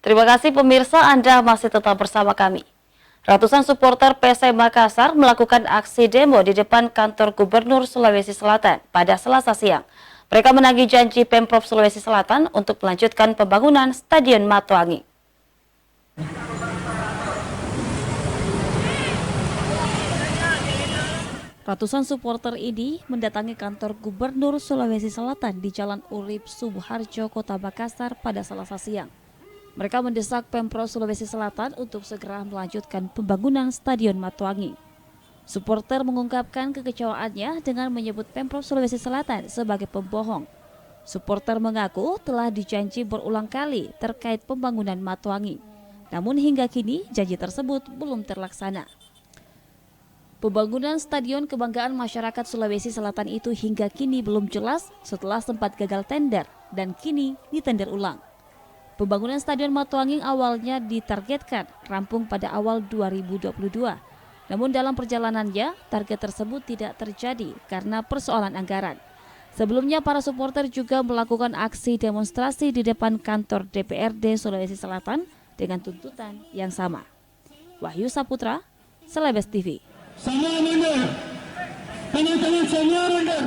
Terima kasih pemirsa, Anda masih tetap bersama kami. Ratusan supporter PSM Makassar melakukan aksi demo di depan kantor Gubernur Sulawesi Selatan pada Selasa siang. Mereka menagih janji Pemprov Sulawesi Selatan untuk melanjutkan pembangunan Stadion Matuangi. Ratusan supporter ini mendatangi kantor Gubernur Sulawesi Selatan di Jalan Urip Subuharjo, Kota Makassar pada Selasa siang. Mereka mendesak Pemprov Sulawesi Selatan untuk segera melanjutkan pembangunan Stadion Matuangi. Supporter mengungkapkan kekecewaannya dengan menyebut Pemprov Sulawesi Selatan sebagai pembohong. Supporter mengaku telah dijanji berulang kali terkait pembangunan Matuangi. Namun hingga kini janji tersebut belum terlaksana. Pembangunan Stadion Kebanggaan Masyarakat Sulawesi Selatan itu hingga kini belum jelas setelah sempat gagal tender dan kini ditender ulang. Pembangunan Stadion Matuangi awalnya ditargetkan rampung pada awal 2022. Namun dalam perjalanannya, target tersebut tidak terjadi karena persoalan anggaran. Sebelumnya para supporter juga melakukan aksi demonstrasi di depan kantor DPRD Sulawesi Selatan dengan tuntutan yang sama. Wahyu Saputra, Selebes TV. Semua mundur. Teman-teman semua mundur.